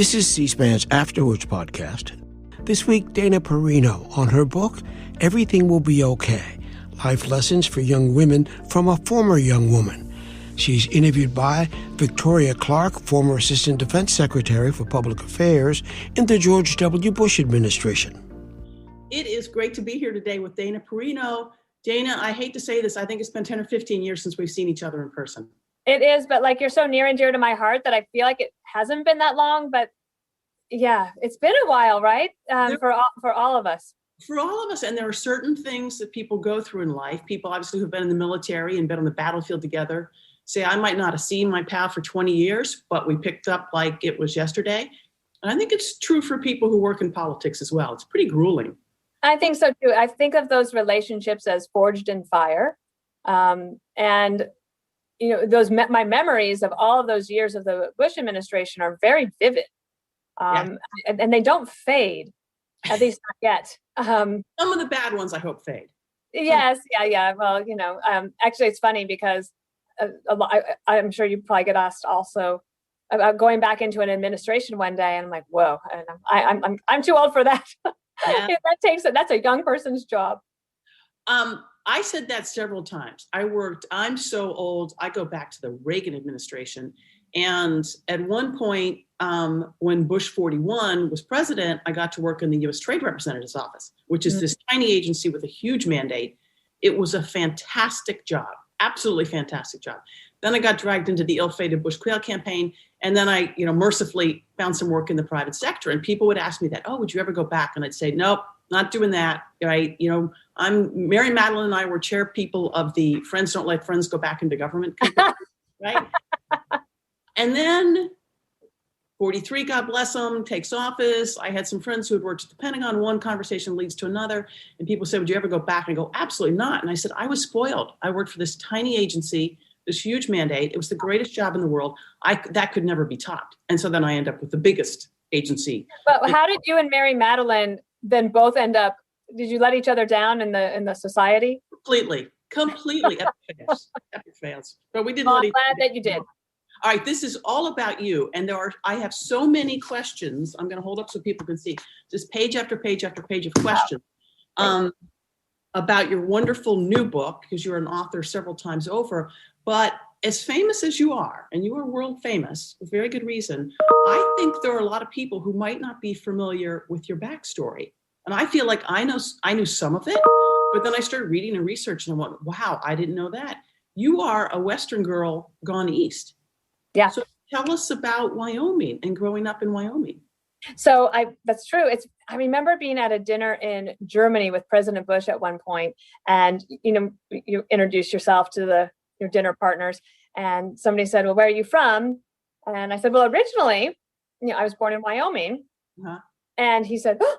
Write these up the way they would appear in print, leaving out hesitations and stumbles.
This is C-SPAN's Afterwards podcast. This week, Dana Perino on her book, Everything Will Be Okay, Life Lessons for Young Women from a Former Young Woman. She's interviewed by Victoria Clarke, former Assistant Defense Secretary for Public Affairs in the George W. Bush administration. It is great to be here today with Dana Perino. Dana, I hate to say this, I think it's been 10 or 15 years since we've seen each other in person. It is, but like you're so near and dear to my heart that I feel like it hasn't been that long, but yeah, it's been a while, right? For all of us. For all of us, and there are certain things that people go through in life. People obviously who've been in the military and been on the battlefield together say, I might not have seen my pal for 20 years, but we picked up like it was yesterday. And I think it's true for people who work in politics as well. It's pretty grueling. I think so too. I think of those relationships as forged in fire. And you know, my memories of all of those years of the Bush administration are very vivid, and they don't fade, at least not yet. Some of the bad ones, I hope, fade. Yes, yeah. Well, actually, it's funny because I'm sure you probably get asked also about going back into an administration one day, and I'm like, whoa, and I'm too old for that. Yeah. That's a young person's job. I said that several times. I'm so old, I go back to the Reagan administration. And at one point, when Bush 41 was president, I got to work in the U.S. Trade Representative's office, which is this tiny agency with a huge mandate. It was a fantastic job, absolutely fantastic job. Then I got dragged into the ill-fated Bush-Quayle campaign. And then I, mercifully found some work in the private sector. And people would ask me that, oh, would you ever go back? And I'd say, nope, not doing that, right? Mary Madeline and I were chair people of the Friends Don't Let Friends Go Back into Government, right? And then 43, God bless them, takes office. I had some friends who had worked at the Pentagon. One conversation leads to another. And people said, would you ever go back? And I go, absolutely not. And I said, I was spoiled. I worked for this tiny agency, this huge mandate. It was the greatest job in the world. That could never be topped. And so then I end up with the biggest agency. But how did you and Mary Madeline then both end up? Did you let each other down in the society? Completely. Epic fails. But we didn't. I'm glad that you did. All right, this is all about you. And I have so many questions. I'm going to hold up so people can see. Just page after page after page of questions about your wonderful new book, because you're an author several times over. But as famous as you are, and you are world famous, with very good reason, I think there are a lot of people who might not be familiar with your backstory. And I feel like I knew some of it, but then I started reading and researching and went, wow, I didn't know that. You are a Western girl gone east. Yeah. So tell us about Wyoming and growing up in Wyoming. So that's true. I remember being at a dinner in Germany with President Bush at one point, and you introduce yourself to your dinner partners, and somebody said, well, where are you from? And I said, well, originally, I was born in Wyoming. Uh-huh. And he said, oh,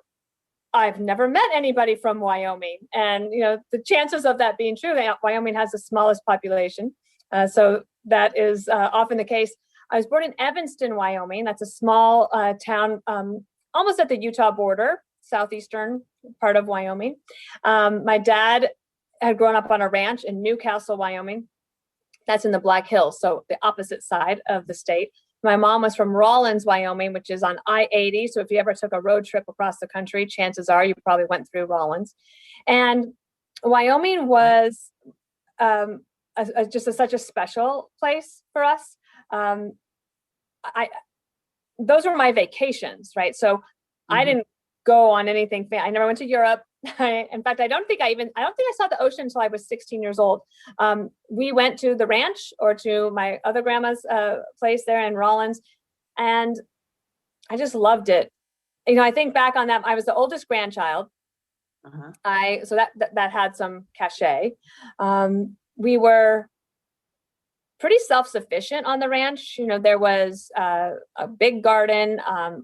I've never met anybody from Wyoming. And, the chances of that being true, Wyoming has the smallest population. So that is often the case. I was born in Evanston, Wyoming. That's a small town almost at the Utah border, southeastern part of Wyoming. My dad had grown up on a ranch in Newcastle, Wyoming. That's in the Black Hills, so the opposite side of the state. My mom was from Rawlins, Wyoming, which is on I-80. So if you ever took a road trip across the country, chances are you probably went through Rawlins. And Wyoming was such a special place for us. Those were my vacations, right? So I didn't go on anything. I never went to Europe. In fact, I don't think I saw the ocean until I was 16 years old. We went to the ranch or to my other grandma's place there in Rawlins, and I just loved it. I think back on that. I was the oldest grandchild. Uh-huh. So that had some cachet. We were pretty self-sufficient on the ranch. There was a big garden.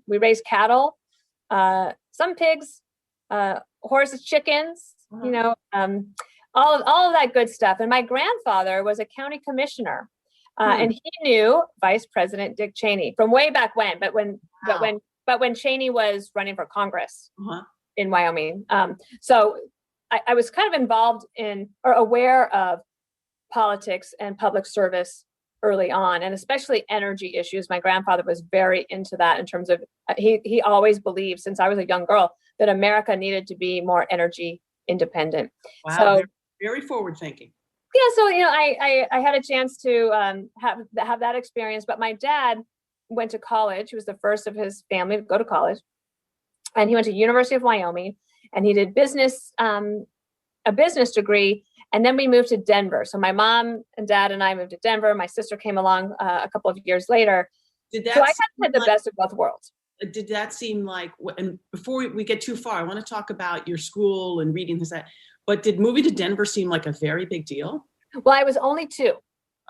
We raised cattle, some pigs, horses, chickens, all of that good stuff. And my grandfather was a county commissioner, and he knew Vice President Dick Cheney from way back when. But when Cheney was running for Congress in Wyoming, so I was kind of involved in or aware of politics and public service early on, and especially energy issues. My grandfather was very into that in terms of, he always believed since I was a young girl that America needed to be more energy independent. Wow, So very, very forward thinking. yeah, so I had a chance to have that experience. But my dad went to college. He was the first of his family to go to college, and he went to University of Wyoming, and he did a business degree. And then we moved to Denver. So my mom and dad and I moved to Denver. My sister came along a couple of years later. So I kind of had the best of both worlds. Did that seem like, and before we get too far, I want to talk about your school and reading this, but did moving to Denver seem like a very big deal? Well, I was only 2.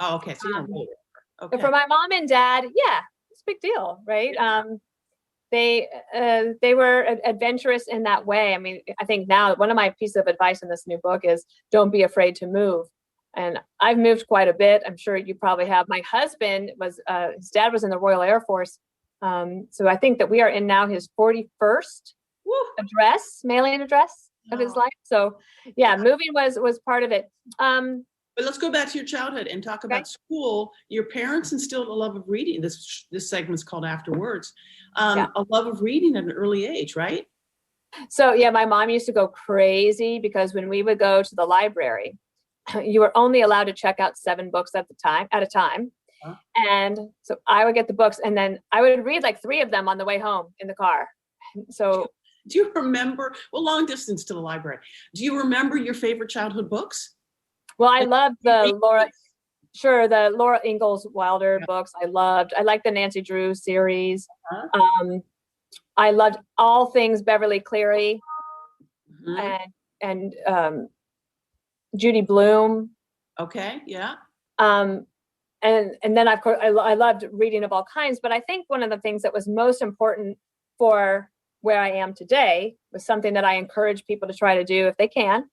Oh, okay. So you don't know. Okay. But for my mom and dad, yeah, it's a big deal, right? Yeah. They were adventurous in that way. I mean, I think now one of my pieces of advice in this new book is don't be afraid to move. And I've moved quite a bit. I'm sure you probably have. My husband was, his dad was in the Royal Air Force. So I think that we are in now his 41st mailing address of his life. So yeah, moving was part of it. But let's go back to your childhood and talk about school. Your parents instilled a love of reading. This segment's called Afterwards. A love of reading at an early age, right? So yeah, my mom used to go crazy because when we would go to the library, you were only allowed to check out 7 books at a time. Huh? And so I would get the books and then I would read like 3 of them on the way home in the car. So do you remember, long distance to the library, do you remember your favorite childhood books? Well, I loved the Laura Ingalls Wilder books. I liked the Nancy Drew series. Uh-huh. I loved all things Beverly Cleary, and Judy Blume. Okay, yeah. And then of course I loved reading of all kinds. But I think one of the things that was most important for where I am today was something that I encourage people to try to do if they can.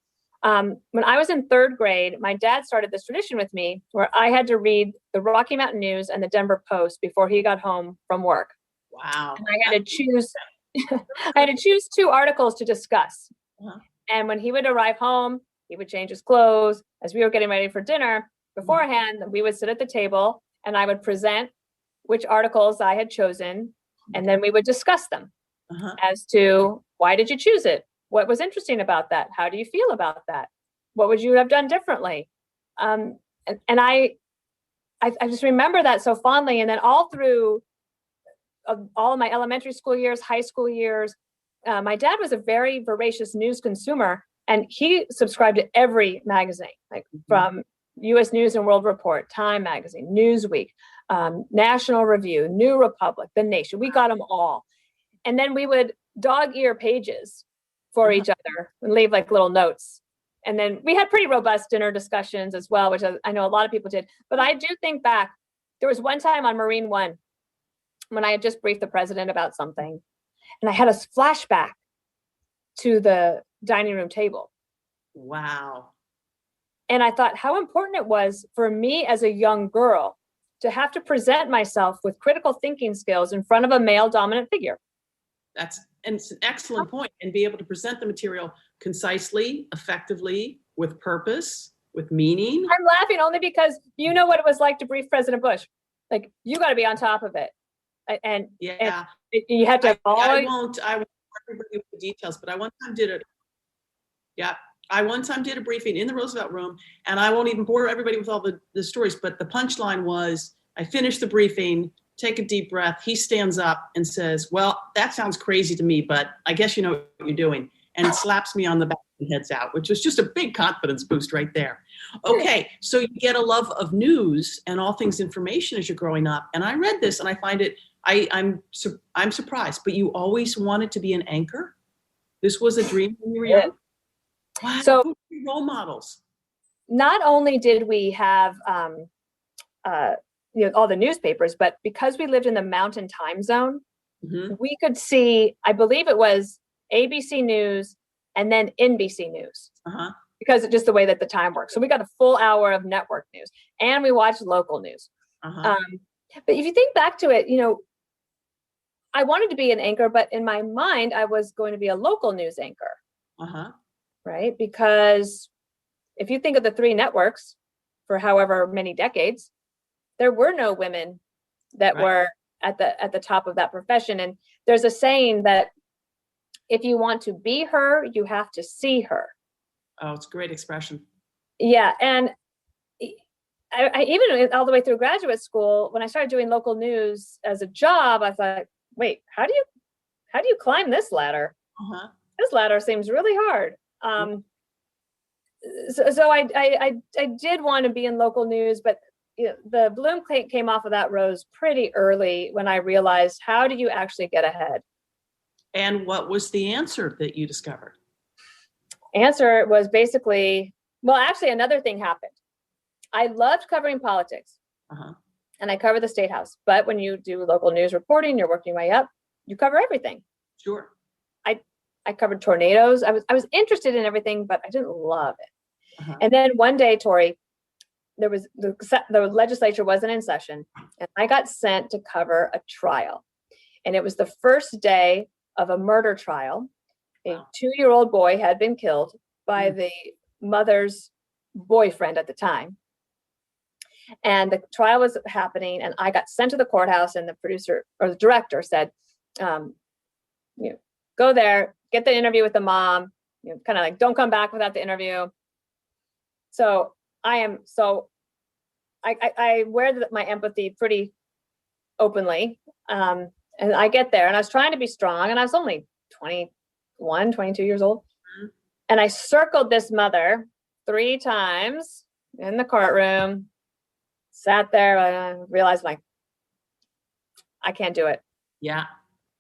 When I was in 3rd grade, my dad started this tradition with me where I had to read the Rocky Mountain News and the Denver Post before he got home from work. Wow. And I had to choose 2 articles to discuss. Uh-huh. And when he would arrive home, he would change his clothes. As we were getting ready for dinner beforehand, we would sit at the table and I would present which articles I had chosen. And then we would discuss them as to why did you choose it? What was interesting about that? How do you feel about that? What would you have done differently? And I just remember that so fondly. And then all through all of my elementary school years, high school years, my dad was a very voracious news consumer, and he subscribed to every magazine, like from U.S. News and World Report, Time Magazine, Newsweek, National Review, New Republic, The Nation. We got them all. And then we would dog-ear pages for each other and leave like little notes. And then we had pretty robust dinner discussions as well, which I know a lot of people did. But I do think back, there was one time on Marine One when I had just briefed the president about something, and I had a flashback to the dining room table. Wow. And I thought how important it was for me as a young girl to have to present myself with critical thinking skills in front of a male dominant figure. And it's an excellent point, and be able to present the material concisely, effectively, with purpose, with meaning. I'm laughing only because you know what it was like to brief President Bush. Like, you got to be on top of it. And yeah, and you have to follow. I won't everybody with the details, but I one time did a briefing in the Roosevelt Room, and I won't even bore everybody with all the stories, but the punchline was, I finished the briefing, take a deep breath. He stands up and says, well, that sounds crazy to me, but I guess you know what you're doing. And slaps me on the back and heads out, which was just a big confidence boost right there. Okay, so you get a love of news and all things information as you're growing up. And I read this and I find it, I'm surprised, but you always wanted to be an anchor? This was a dream when you were young? Wow, so who were your role models? Not only did we have all the newspapers, but because we lived in the Mountain Time Zone, we could see, I believe it was ABC News and then NBC News, because of just the way that the time works. So we got a full hour of network news, and we watched local news. But if you think back to it, I wanted to be an anchor, but in my mind, I was going to be a local news anchor, right? Because if you think of the 3 networks for however many decades, there were no women that were at the top of that profession. And there's a saying that if you want to be her, you have to see her. Oh, it's a great expression. Yeah. And I even all the way through graduate school, when I started doing local news as a job, I thought, wait, how do you climb this ladder? Uh-huh. This ladder seems really hard. So I did want to be in local news, but the bloom came off of that rose pretty early when I realized, how do you actually get ahead? And what was the answer that you discovered? Answer was basically, well, actually another thing happened. I loved covering politics, and I covered the State House. But when you do local news reporting, you're working your way up, you cover everything. Sure. I covered tornadoes. I was interested in everything, but I didn't love it. And then one day, Tori, there was the legislature wasn't in session, and I got sent to cover a trial. And it was the first day of a murder trial. A 2-year-old boy had been killed by the mother's boyfriend at the time. And the trial was happening, and I got sent to the courthouse, and the producer or the director said, go there, get the interview with the mom, kind of like, don't come back without the interview. So I wear my empathy pretty openly. And I get there, and I was trying to be strong, and I was only 21, 22 years old. And I circled this mother 3 times in the courtroom, sat there, realized I can't do it. Yeah.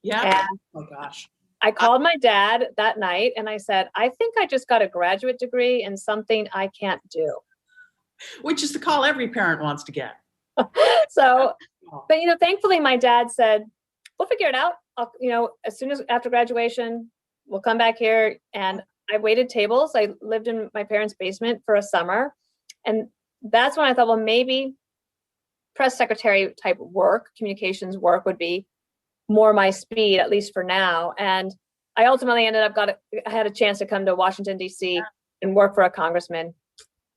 And oh my gosh. I called my dad that night and I said, I think I just got a graduate degree in something I can't do. Which is the call every parent wants to get. So, but thankfully my dad said, we'll figure it out. As soon as after graduation, we'll come back here. And I waited tables. I lived in my parents' basement for a summer. And that's when I thought, well, maybe press secretary type work, communications work would be more my speed, at least for now. And I ultimately ended up I had a chance to come to Washington, D.C. and work for a congressman.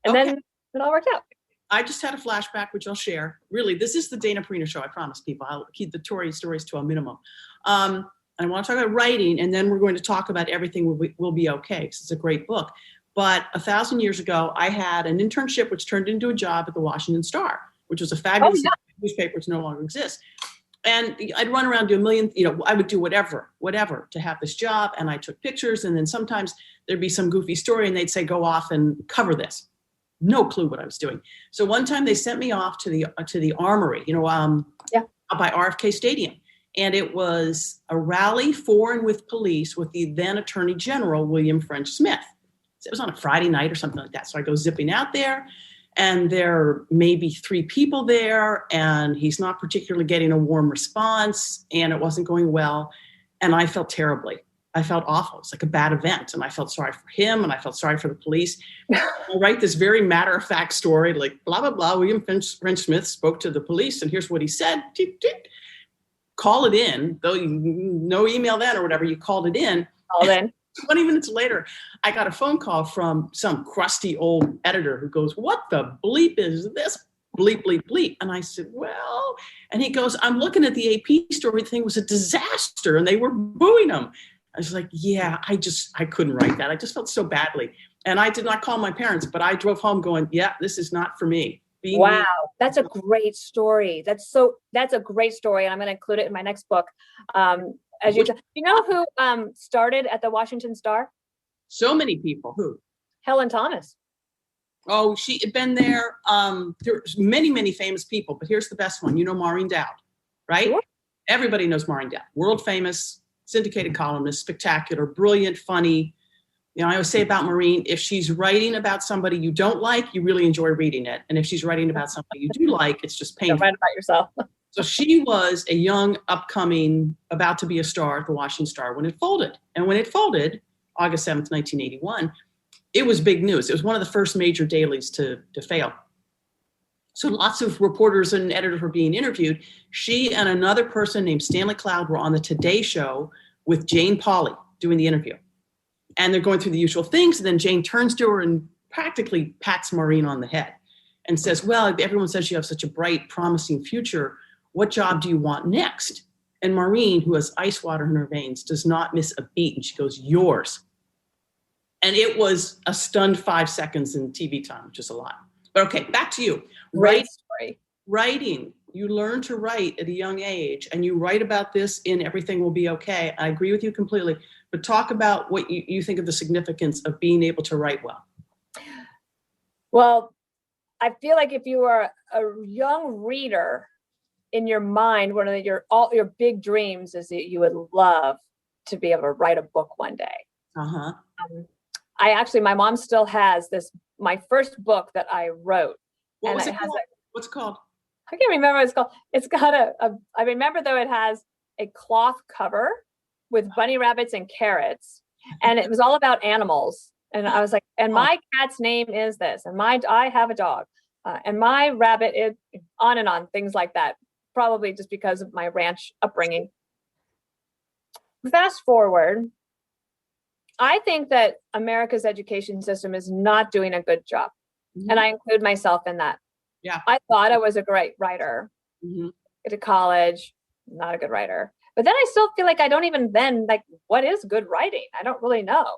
And then it all worked out. I just had a flashback, which I'll share. Really, this is the Dana Perino show. I promise people. I'll keep the Tory stories to a minimum. I want to talk about writing, and then we're going to talk about Everything Will Be Okay, because it's a great book. But 1,000 years ago, I had an internship, which turned into a job at the Washington Star, which was a fabulous newspaper, which no longer exists. And I'd run around, do a million, I would do whatever to have this job. And I took pictures, and then sometimes there'd be some goofy story and they'd say, go off and cover this. No clue what I was doing. So one time they sent me off to the Armory, out by RFK Stadium. And it was a rally for and with police with the then Attorney General, William French Smith. So it was on a Friday night or something like that. So I go zipping out there, and there are maybe 3 people there, and he's not particularly getting a warm response, and it wasn't going well. And I felt terribly. I felt awful. It's like a bad event. And I felt sorry for him, and I felt sorry for the police. I write this very matter-of-fact story, like blah, blah, blah. William French Smith spoke to the police, and here's what he said. Tick, tick. Call it in, though no email then or whatever, you called it in. 20 minutes later, I got a phone call from some crusty old editor who goes, what the bleep is this? Bleep, bleep, bleep. And I said, well, and he goes, I'm looking at the AP story. The thing was a disaster, and they were booing him. I was like, yeah, I couldn't write that. I just felt so badly. And I did not call my parents, but I drove home going, yeah, this is not for me. Wow, that's a great story. That's a great story, and I'm going to include it in my next book. You know who started at the Washington Star? So many people. Who? Helen Thomas. Oh, she had been there. There's many, many famous people, but here's the best one. Maureen Dowd, right? Sure. Everybody knows Maureen Dowd. World famous, syndicated columnist, spectacular, brilliant, funny. I always say about Maureen, if she's writing about somebody you don't like, you really enjoy reading it. And if she's writing about somebody you do like, it's just painful. Don't write about yourself. So she was a young, upcoming, about to be a star at the Washington Star when it folded. And when it folded, August 7th, 1981, it was big news. It was one of the first major dailies to fail. So lots of reporters and editors were being interviewed. She and another person named Stanley Cloud were on the Today Show with Jane Pauley doing the interview. And they're going through the usual things. And then Jane turns to her and practically pats Maureen on the head. and says, well, everyone says you have such a bright, promising future. What job do you want next? And Maureen, who has ice water in her veins, does not miss a beat. And she goes, yours. And it was a stunned 5 seconds in TV time, which is a lot. But okay, back to you. Writing. You learn to write at a young age, and you write about this in Everything Will Be Okay. I agree with you completely. But talk about what you think of the significance of being able to write well. Well, I feel like if you are a young reader, in your mind, one of all your big dreams is that you would love to be able to write a book one day. Uh-huh. My mom still has my first book that I wrote. What was it called? What's it called? I can't remember what it's called. It's got I remember though it has a cloth cover with bunny rabbits and carrots. And it was all about animals. And I was like, and my cat's name is this. And I have a dog. And my rabbit is on and on, things like that. Probably just because of my ranch upbringing. Fast forward, I think that America's education system is not doing a good job. Mm-hmm. And I include myself in that. Yeah. I thought I was a great writer. Mm-hmm. Get to college, not a good writer. But then I still feel like I don't even then, like, what is good writing? I don't really know.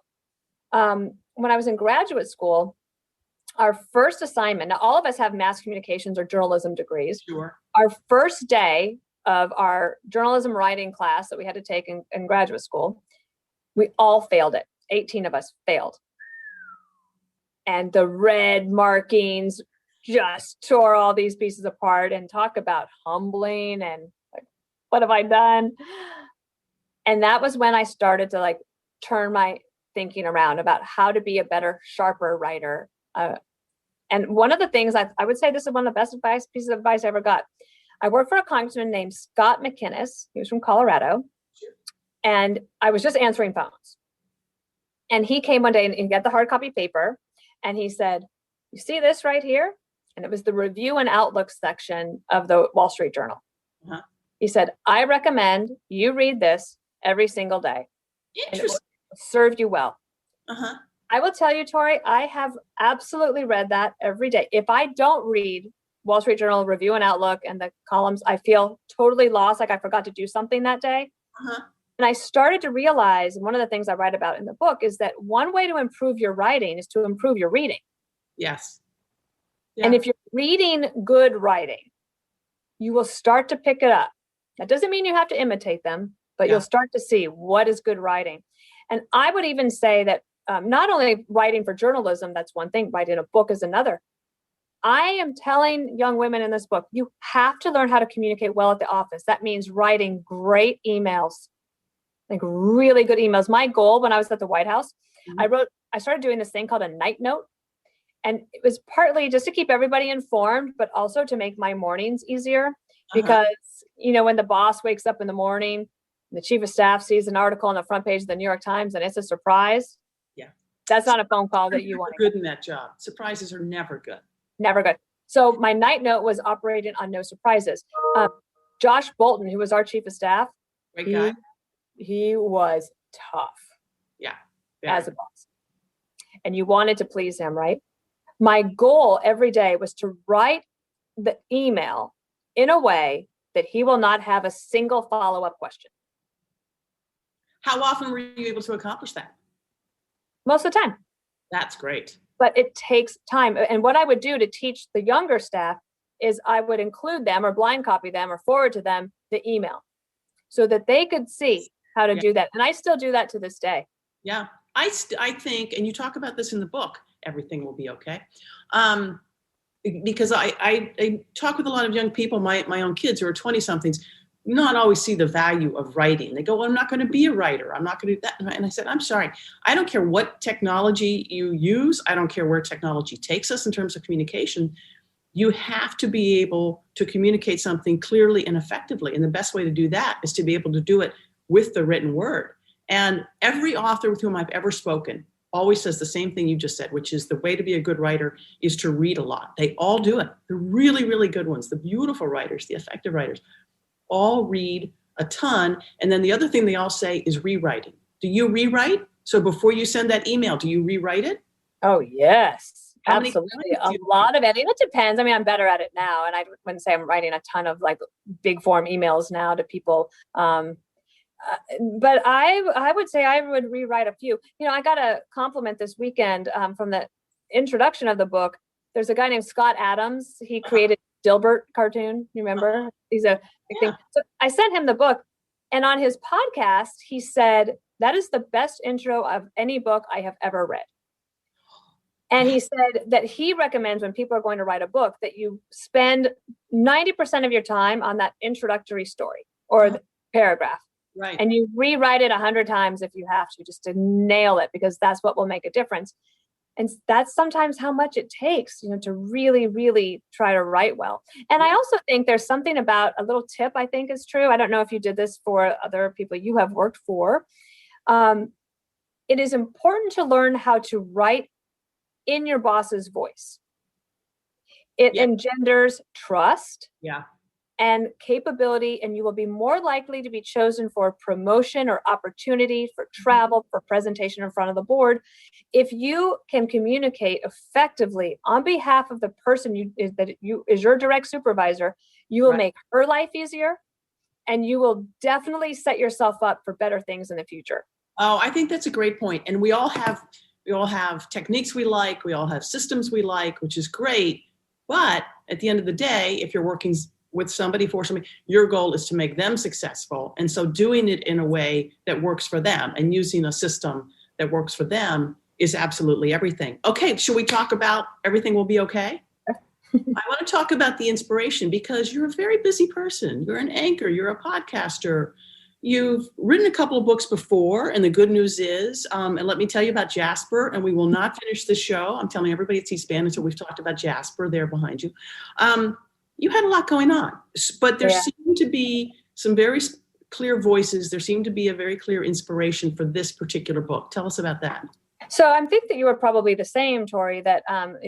When I was in graduate school, our first assignment, now all of us have mass communications or journalism degrees. Sure. Our first day of our journalism writing class that we had to take in graduate school, we all failed it. 18 of us failed. And the red markings just tore all these pieces apart, and talk about humbling and like, what have I done? And that was when I started to like turn my thinking around about how to be a better, sharper writer. And one of the things I would say, this is one of the best pieces of advice I ever got. I worked for a congressman named Scott McInnes. He was from Colorado. And I was just answering phones. And he came one day and got the hard copy paper. And he said, you see this right here? And it was the review and outlook section of the Wall Street Journal. Uh-huh. He said, I recommend you read this every single day. Interesting. And it will serve you well. Uh-huh. I will tell you, Tori, I have absolutely read that every day. If I don't read Wall Street Journal Review and Outlook and the columns, I feel totally lost, like I forgot to do something that day. Uh-huh. And I started to realize, and one of the things I write about in the book is that one way to improve your writing is to improve your reading. Yes. Yeah. And if you're reading good writing, you will start to pick it up. That doesn't mean you have to imitate them, but you'll start to see what is good writing. And I would even say that not only writing for journalism, that's one thing, writing a book is another. I am telling young women in this book, you have to learn how to communicate well at the office. That means writing great emails, like really good emails. My goal when I was at the White House, mm-hmm. I started doing this thing called a night note. And it was partly just to keep everybody informed, but also to make my mornings easier. Because, when the boss wakes up in the morning, the chief of staff sees an article on the front page of the New York Times and it's a surprise. Yeah. That's not a phone call that you want to get. Good in that job. Surprises are never good. Never good. So my night note was operating on no surprises. Josh Bolton, who was our chief of staff. Great guy. He was tough. Yeah. As a boss. And you wanted to please him, right? My goal every day was to write the email in a way that he will not have a single follow-up question. How often were you able to accomplish that? Most of the time. That's great. But it takes time. And what I would do to teach the younger staff is I would include them or blind copy them or forward to them the email so that they could see how to do that. And I still do that to this day. Yeah. I think, and you talk about this in the book, Everything Will Be Okay. Because I talk with a lot of young people, my own kids who are 20-somethings, not always see the value of writing. They go, well, I'm not going to be a writer. I'm not going to do that. And I said, I'm sorry. I don't care what technology you use. I don't care where technology takes us in terms of communication. You have to be able to communicate something clearly and effectively. And the best way to do that is to be able to do it with the written word. And every author with whom I've ever spoken always says the same thing you just said, which is the way to be a good writer is to read a lot. They all do it. The really, really good ones, the beautiful writers, the effective writers, all read a ton. And then the other thing they all say is rewriting. Do you rewrite? So before you send that email, do you rewrite it? Oh, yes. Absolutely. A lot of editing. It depends. I mean, I'm better at it now. And I wouldn't say I'm writing a ton of like big form emails now to people. But I would say I would rewrite a few. I got a compliment this weekend from the introduction of the book. There's a guy named Scott Adams. He created Dilbert cartoon. You remember? He's a big thing. So I sent him the book, and on his podcast, he said, that is the best intro of any book I have ever read. And he said that he recommends when people are going to write a book that you spend 90% of your time on that introductory story or the paragraph. Right. And you rewrite it 100 times if you have to, just to nail it, because that's what will make a difference. And that's sometimes how much it takes, to really, really try to write well. And I also think there's something about a little tip I think is true. I don't know if you did this for other people you have worked for. It is important to learn how to write in your boss's voice. It engenders trust. Yeah. And capability, and you will be more likely to be chosen for promotion or opportunity, for travel, for presentation in front of the board. If you can communicate effectively on behalf of the person that is your direct supervisor, you will make her life easier, and you will definitely set yourself up for better things in the future. Oh, I think that's a great point. And we all have techniques we like, we all have systems we like, which is great. But at the end of the day, if you're working with somebody, for somebody, your goal is to make them successful. And so doing it in a way that works for them and using a system that works for them is absolutely everything. Okay, should we talk about Everything Will Be Okay? I want to talk about the inspiration, because you're a very busy person. You're an anchor, you're a podcaster. You've written a couple of books before, and the good news is, and let me tell you about Jasper, and we will not finish the show. I'm telling everybody at C-SPAN until we've talked about Jasper there behind you. You had a lot going on, but there seemed to be some very clear voices. There seemed to be a very clear inspiration for this particular book. Tell us about that. So I think that you were probably the same, Tori, that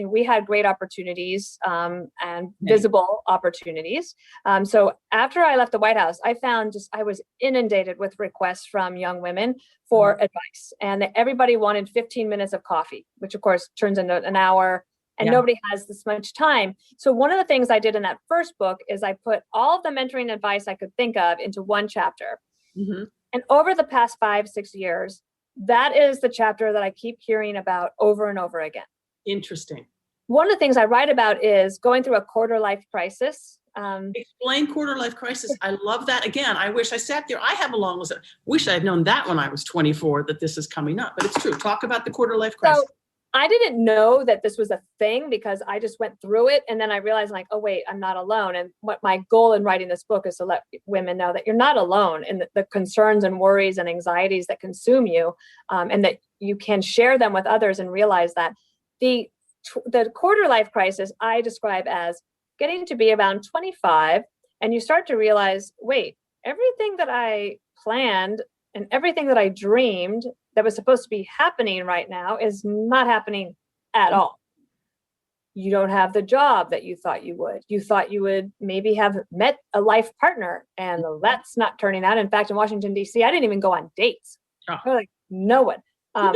we had great opportunities and visible opportunities. So after I left the White House, I found I was inundated with requests from young women for advice, and everybody wanted 15 minutes of coffee, which of course turns into an hour. And nobody has this much time. So one of the things I did in that first book is I put all of the mentoring advice I could think of into one chapter. Mm-hmm. And over the past 5-6 years, that is the chapter that I keep hearing about over and over again. Interesting. One of the things I write about is going through a quarter life crisis. Explain quarter life crisis. I love that. Again, I wish I sat there. I have a long list. Wish I had known that when I was 24 that this is coming up, but it's true. Talk about the quarter life crisis. So, I didn't know that this was a thing because I just went through it. And then I realized oh, wait, I'm not alone. And what my goal in writing this book is to let women know that you're not alone in the concerns and worries and anxieties that consume you, and that you can share them with others and realize that the quarter life crisis I describe as getting to be around 25. And you start to realize, wait, everything that I planned and everything that I dreamed that was supposed to be happening right now is not happening at all. You don't have the job that you thought you would. You thought you would maybe have met a life partner, and that's not turning out. In fact, in Washington, D.C., I didn't even go on dates. Like, no one. I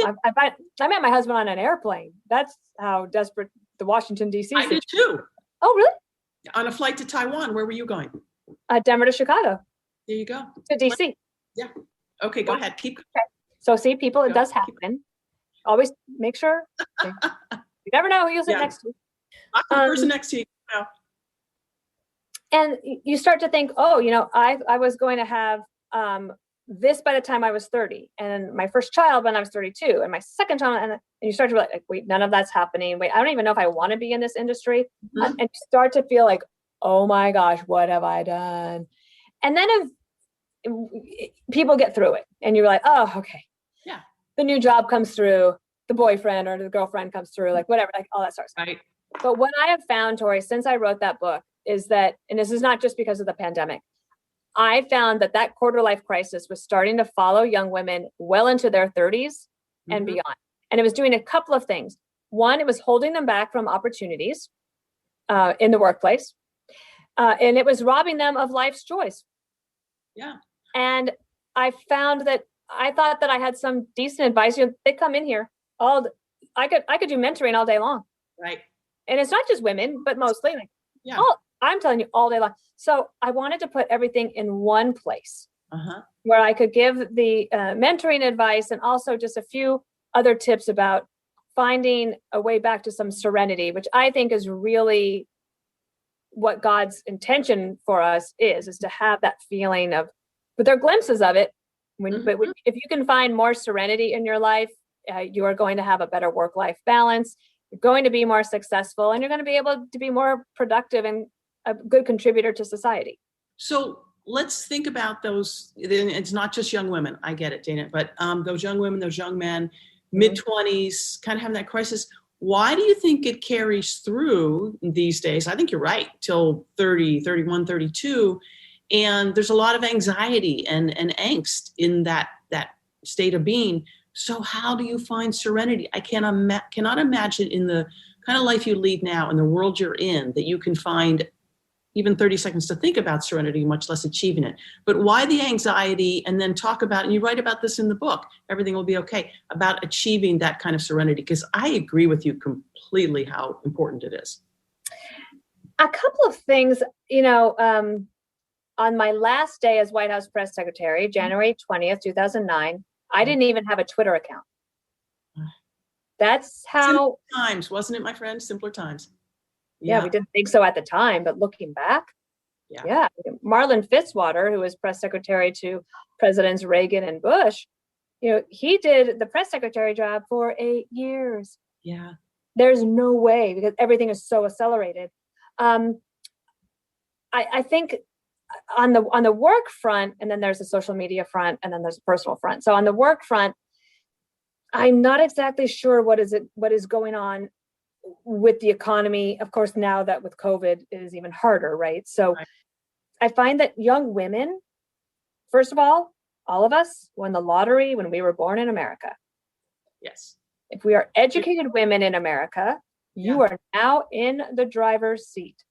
met my husband on an airplane. That's how desperate the Washington, D.C. I did too. Oh, really? On a flight to Taiwan. Where were you going? Denver to Chicago. There you go. To D.C. Yeah. Okay, go ahead. Keep. Okay. So see, people, it does happen. Always make sure. You never know who you'll sit next to. Not the person next to you. No. And you start to think, oh, I was going to have this by the time I was 30, and my first child when I was 32, and my second child, and you start to be like, wait, none of that's happening. Wait, I don't even know if I want to be in this industry. Mm-hmm. And you start to feel like, oh my gosh, what have I done? And then people get through it, and you're like, oh, okay. Yeah. The new job comes through, the boyfriend or the girlfriend comes through, like whatever, like all that starts. Right. But what I have found, Tori, since I wrote that book is that, and this is not just because of the pandemic, I found that quarter life crisis was starting to follow young women well into their 30s and beyond. And it was doing a couple of things. One, it was holding them back from opportunities in the workplace. And it was robbing them of life's joys. Yeah. And I found that I thought that I had some decent advice. They come in here I could do mentoring all day long. Right. And it's not just women, but mostly like, Yeah. I'm telling you all day long. So I wanted to put everything in one place Uh-huh. where I could give the mentoring advice and also just a few other tips about finding a way back to some serenity, which I think is really what God's intention for us is to have that feeling of, but there are glimpses of it. If you can find more serenity in your life, you are going to have a better work-life balance. You're going to be more successful, and you're going to be able to be more productive and a good contributor to society. So let's think about those. It's not just young women. I get it, Dana, but those young women, those young men, mid-20s, kind of having that crisis. Why do you think it carries through these days? I think you're right, till 30, 31, 32. And there's a lot of anxiety and angst in that state of being. So how do you find serenity? I cannot imagine in the kind of life you lead now, in the world you're in, that you can find even 30 seconds to think about serenity, much less achieving it. But why the anxiety? And then talk about, and you write about this in the book, Everything Will Be Okay, about achieving that kind of serenity, because I agree with you completely how important it is. A couple of things, on my last day as White House press secretary, January 20th, 2009, I didn't even have a Twitter account. That's how... Simpler times, wasn't it, my friend? Simpler times. Yeah, we didn't think so at the time, but looking back, yeah. Marlon Fitzwater, who was press secretary to Presidents Reagan and Bush, he did the press secretary job for 8 years. Yeah. There's no way, because everything is so accelerated. I think on the work front, and then there's the social media front, and then there's the personal front. So on the work front, I'm not exactly sure what is going on with the economy. Of course, now that with COVID, it is even harder, right? So I find that young women, first of all of us won the lottery when we were born in America. Yes. If we are educated women in America, you are now in the driver's seat.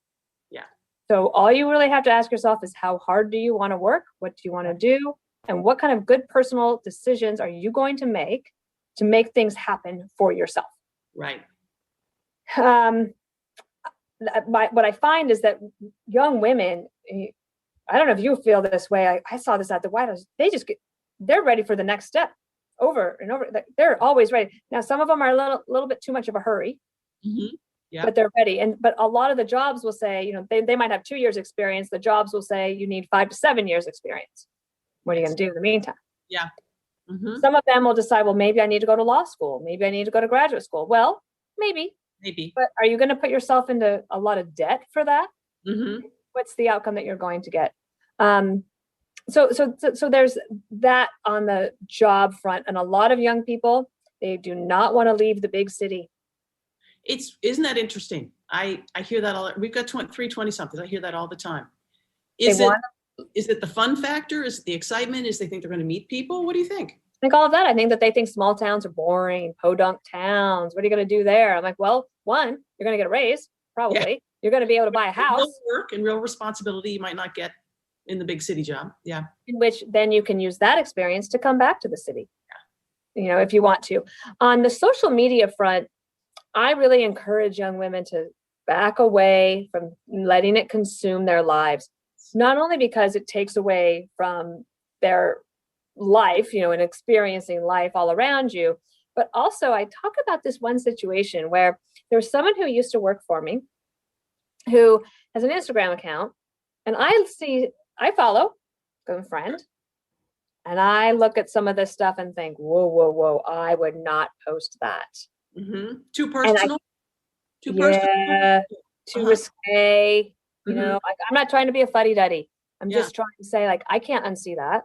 Yeah. So all you really have to ask yourself is, how hard do you want to work? What do you want to do? And what kind of good personal decisions are you going to make things happen for yourself? Right. What I find is that young women, I don't know if you feel this way. I saw this at the White House. They're ready for the next step over and over. They're always ready. Now, some of them are a little bit too much of a hurry, but they're ready. But a lot of the jobs will say, they might have 2 years experience. The jobs will say you need 5 to 7 years experience. What are you going to do in the meantime? Yeah. Some of them will decide, well, maybe I need to go to law school. Maybe I need to go to graduate school. Well, maybe. But are you going to put yourself into a lot of debt for that? What's the outcome that you're going to get? So there's that on the job front, and a lot of young people, they do not want to leave the big city. Isn't that interesting? I hear that all. We've got 320 something. I hear that all the time. Is it the fun factor? Is it the excitement? Is they think they're going to meet people? What do you think? I think all of that. I think that they think small towns are boring, podunk towns. What are you going to do there? I'm like, well, one, you're going to get a raise, probably. Yeah. You're going to be able to buy a house. Real work and real responsibility you might not get in the big city job. Yeah. In which then you can use that experience to come back to the city. Yeah. If you want to. On the social media front, I really encourage young women to back away from letting it consume their lives. Not only because it takes away from their life, and experiencing life all around you, but also I talk about this one situation where there's someone who used to work for me who has an Instagram account, and I follow a friend, and I look at some of this stuff and think, whoa, I would not post that. Too personal? Too risque. I'm not trying to be a fuddy-duddy. I'm just trying to say, I can't unsee that.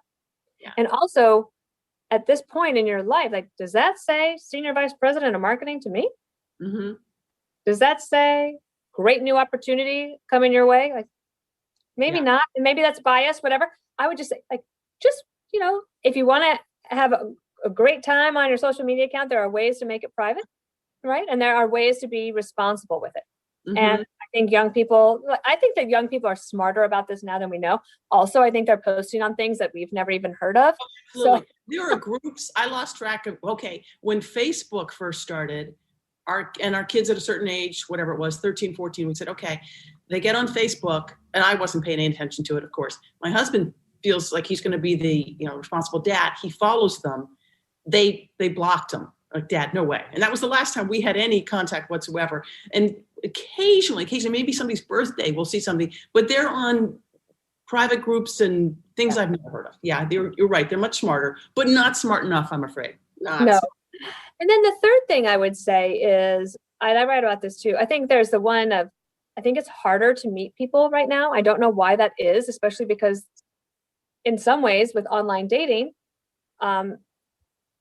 Yeah. And also, at this point in your life, does that say Senior Vice President of Marketing to me? Does that say great new opportunity coming your way? Maybe not. And maybe that's bias, whatever. I would just say, if you want to have a great time on your social media account, there are ways to make it private, right? And there are ways to be responsible with it. And I think that young people are smarter about this now than we know. Also, I think they're posting on things that we've never even heard of. Absolutely. So there are groups, I lost track of, when Facebook first started, our kids at a certain age, whatever it was, 13, 14, we said, okay, they get on Facebook, and I wasn't paying any attention to it, of course. My husband feels like he's going to be the responsible dad. He follows them. They blocked him. Like, Dad, no way. And that was the last time we had any contact whatsoever. And occasionally, maybe somebody's birthday, we'll see something, but they're on private groups and things I've never heard of. Yeah, you're right. They're much smarter, but not smart enough, I'm afraid. No. And then the third thing I would say is, and I write about this too, I think there's the one of, I think it's harder to meet people right now. I don't know why that is, especially because in some ways with online dating,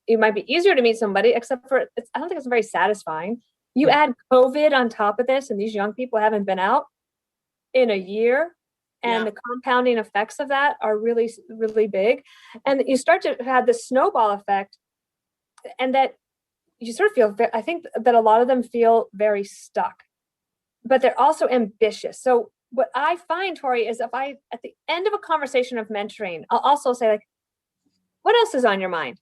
it might be easier to meet somebody, except for I don't think it's very satisfying. You add COVID on top of this, and these young people haven't been out in a year, and the compounding effects of that are really, really big. And you start to have the snowball effect, and that you sort of feel, I think that a lot of them feel very stuck, but they're also ambitious. So what I find, Tori, is if I, at the end of a conversation of mentoring, I'll also say, like, what else is on your mind?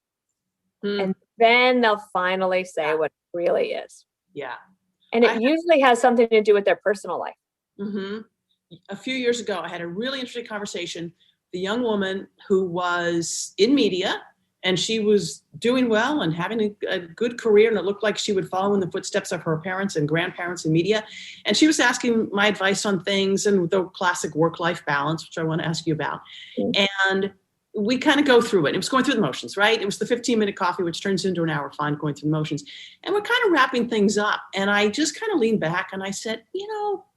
And then they'll finally say what it really is. Yeah. And it usually has something to do with their personal life. Mm-hmm. A few years ago, I had a really interesting conversation with a young woman who was in media, and she was doing well and having a good career, and it looked like she would follow in the footsteps of her parents and grandparents in media. And she was asking my advice on things and the classic work-life balance, which I want to ask you about. And we kind of go through it. It was going through the motions, right? It was the 15-minute coffee, which turns into an hour fine going through the motions. And we're kind of wrapping things up. And I just kind of leaned back and I said,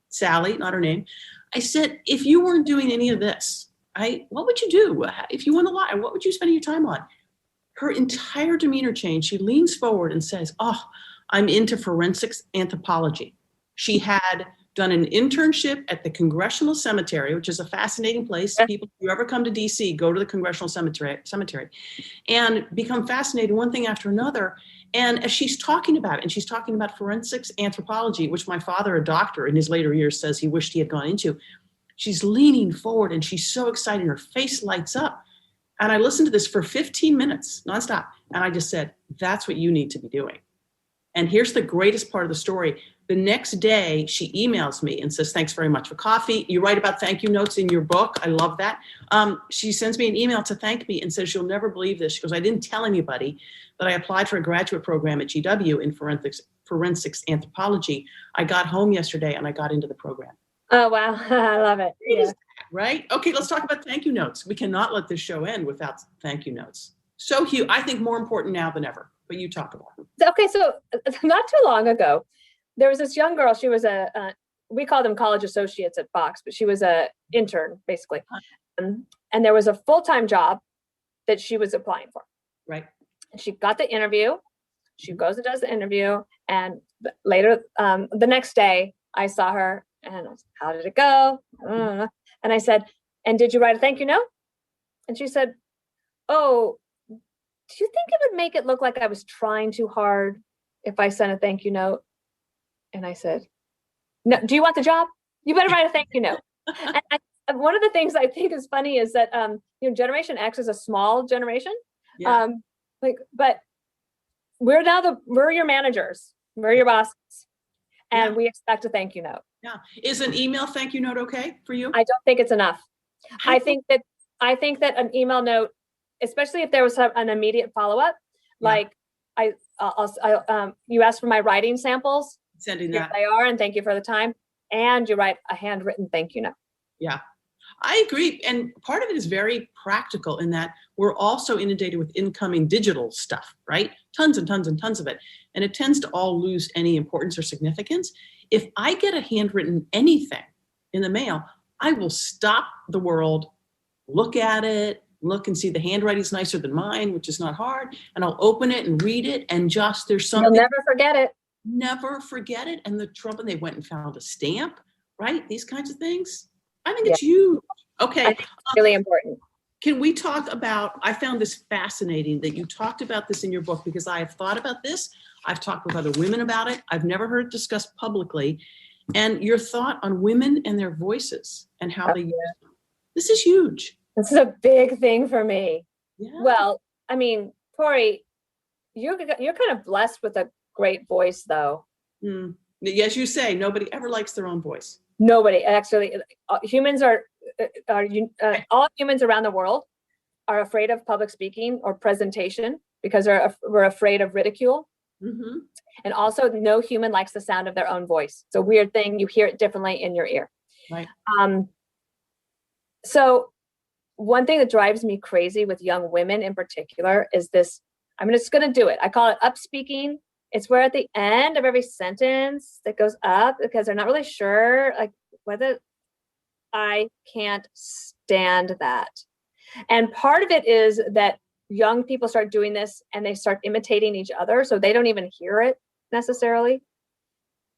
Sally, not her name, I said, if you weren't doing any of this, what would you do? If you won the lottery, what would you spend your time on? Her entire demeanor changed. She leans forward and says, I'm into forensics anthropology. She had done an internship at the Congressional Cemetery, which is a fascinating place. People, if you ever come to DC, go to the Congressional Cemetery and become fascinated one thing after another. And as she's talking about it, and she's talking about forensics anthropology, which my father, a doctor in his later years, says he wished he had gone into, she's leaning forward and she's so excited. Her face lights up. And I listened to this for 15 minutes nonstop. And I just said, that's what you need to be doing. And here's the greatest part of the story. The next day, she emails me and says, thanks very much for coffee. You write about thank you notes in your book. I love that. She sends me an email to thank me and says, you'll never believe this. She goes, I didn't tell anybody, but I applied for a graduate program at GW in forensics anthropology. I got home yesterday and I got into the program. Oh, wow. I love it. Yeah. Right? Okay, let's talk about thank you notes. We cannot let this show end without thank you notes. So huge. I think more important now than ever, but you talk about it. Okay, so not too long ago, there was this young girl. She was we call them college associates at Fox, but she was a intern, basically. And there was a full-time job that she was applying for. Right. And she got the interview. She goes and does the interview. And later, the next day, I saw her and I was, how did it go? And I said, and did you write a thank you note? And she said, oh, do you think it would make it look like I was trying too hard if I sent a thank you note? And I said, no, do you want the job? You better write a thank you note. And one of the things I think is funny is that, Generation X is a small generation. Yeah. But we're your managers, we're your bosses. And we expect a thank you note. Yeah. Is an email thank you note okay for you? I don't think it's enough. I think that an email note, especially if there was an immediate follow-up, like you asked for my writing samples. Sending that. Yes, they are, and thank you for the time. And you write a handwritten thank you note. Yeah, I agree. And part of it is very practical in that we're also inundated with incoming digital stuff, right? Tons and tons and tons of it. And it tends to all lose any importance or significance. If I get a handwritten anything in the mail, I will stop the world, look at it, look and see the handwriting's nicer than mine, which is not hard. And I'll open it and read it. And just there's something. You'll never forget it. Never forget it. And and they went and found a stamp, right? These kinds of things. I think it's huge. Okay. I think it's really important. Can we talk about, I found this fascinating that you talked about this in your book because I have thought about this. I've talked with other women about it. I've never heard it discussed publicly. And your thought on women and their voices and how they use them. This is huge. This is a big thing for me. Yeah. Well, I mean, Tori, you're kind of blessed with a great voice, though. Mm. Yes, you say nobody ever likes their own voice. Nobody, actually. Humans all humans around the world are afraid of public speaking or presentation because we're afraid of ridicule. Mm-hmm. And also, no human likes the sound of their own voice. It's a weird thing. You hear it differently in your ear. Right. So one thing that drives me crazy with young women in particular is this. I'm just going to do it. I call it upspeaking. It's where at the end of every sentence that goes up, because they're not really sure like whether I can't stand that. And part of it is that young people start doing this and they start imitating each other, so they don't even hear it necessarily.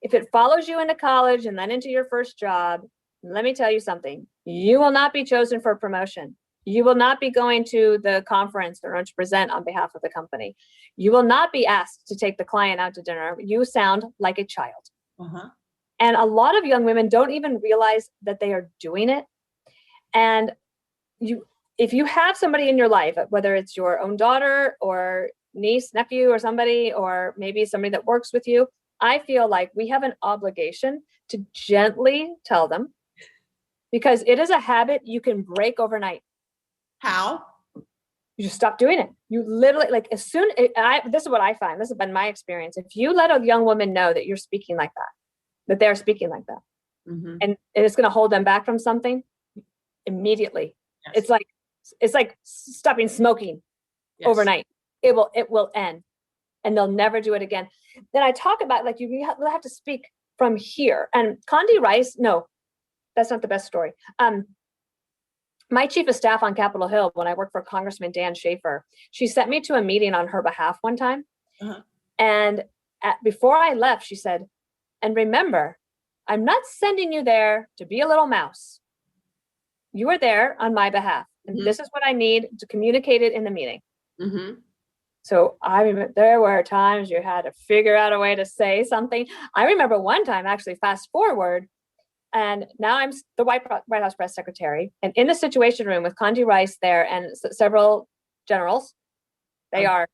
If it follows you into college and then into your first job, let me tell you something. You will not be chosen for a promotion. You will not be going to the conference they're going to present on behalf of the company. You will not be asked to take the client out to dinner. You sound like a child. Uh-huh. And a lot of young women don't even realize that they are doing it. And if you have somebody in your life, whether it's your own daughter or niece, nephew, or somebody, or maybe somebody that works with you, I feel like we have an obligation to gently tell them, because it is a habit you can break overnight. How? You just stop doing it. You literally, like, this is what I find. This has been my experience. If you let a young woman know that you're speaking like that they're speaking like that, mm-hmm. and it's going to hold them back from something, immediately. Yes. It's like stopping smoking. Yes. Overnight. It will end, and they'll never do it again. Then I talk about, like, you have to speak from here. And Condi Rice, no, that's not the best story. My chief of staff on Capitol Hill, when I worked for Congressman Dan Schaefer, she sent me to a meeting on her behalf one time. Uh-huh. And before I left, she said, and remember, I'm not sending you there to be a little mouse. You are there on my behalf. And mm-hmm. This is what I need to communicate it in the meeting. Mm-hmm. So I remember there were times you had to figure out a way to say something. I remember one time, actually, fast forward, and now I'm the White House press secretary, and in the Situation Room with Condi Rice there and several generals. They are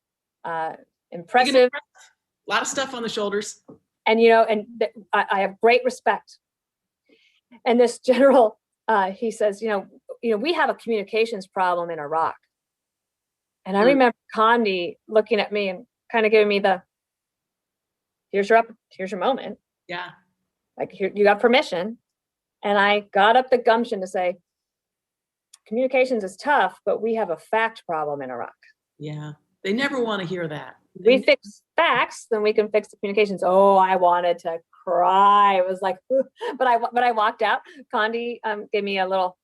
impressive. A lot of stuff on the shoulders. And, I have great respect. And this general, he says, we have a communications problem in Iraq. And I remember Condi looking at me and kind of giving me here's your moment. Yeah. Like, here, you got permission. And I got up the gumption to say, communications is tough, but we have a fact problem in Iraq. Yeah. They never want to hear that. We fix facts, then we can fix the communications. Oh, I wanted to cry. It was like, but I walked out. Condi gave me a little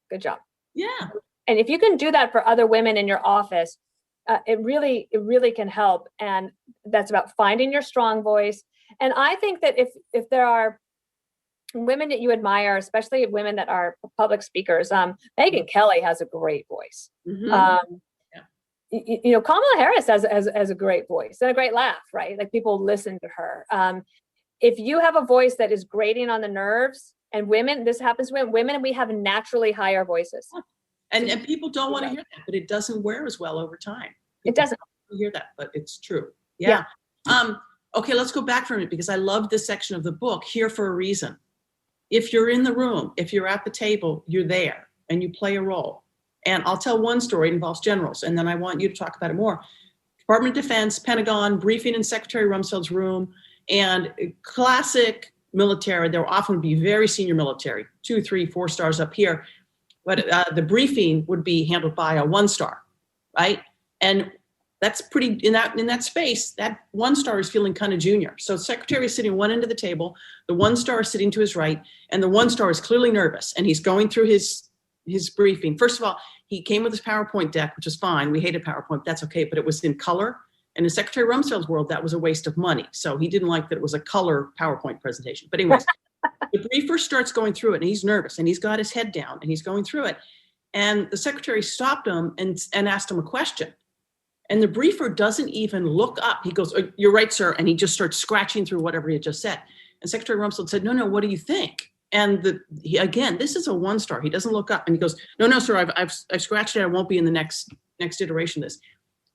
good job. Yeah. And if you can do that for other women in your office, it really can help. And that's about finding your strong voice. And I think that if there are women that you admire, especially women that are public speakers, Megyn Kelly has a great voice. Mm-hmm. Kamala Harris has a great voice and a great laugh, right? Like, people listen to her. If you have a voice that is grating on the nerves, and women, this happens to women, we have naturally higher voices. And people don't want to hear that, but it doesn't wear as well over time. It doesn't. Don't hear that, but it's true. Yeah. Okay, let's go back for a minute, because I love this section of the book, Here for a Reason. If you're in the room, if you're at the table, you're there and you play a role. And I'll tell one story. It involves generals, and then I want you to talk about it more. Department of Defense, Pentagon, briefing in Secretary Rumsfeld's room, and classic military. There will often be very senior military, 2, 3, 4 stars up here. But the briefing would be handled by a 1-star, right? And that's pretty, in that space, that 1-star is feeling kind of junior. So secretary is sitting one end of the table, the 1-star is sitting to his right, and the 1-star is clearly nervous, and he's going through his briefing. First of all, he came with his PowerPoint deck, which is fine. We hated PowerPoint, that's okay, but it was in color. And in Secretary Rumsfeld's world, that was a waste of money. So he didn't like that it was a color PowerPoint presentation. But anyways, the briefer starts going through it, and he's nervous, and he's got his head down, and he's going through it. And the secretary stopped him and asked him a question. And the briefer doesn't even look up. He goes, "Oh, you're right, sir." And he just starts scratching through whatever he had just said. And Secretary Rumsfeld said, no, what do you think? And again, this is a 1-star. He doesn't look up, and he goes, no, sir, I've scratched it. I won't be in the next iteration of this.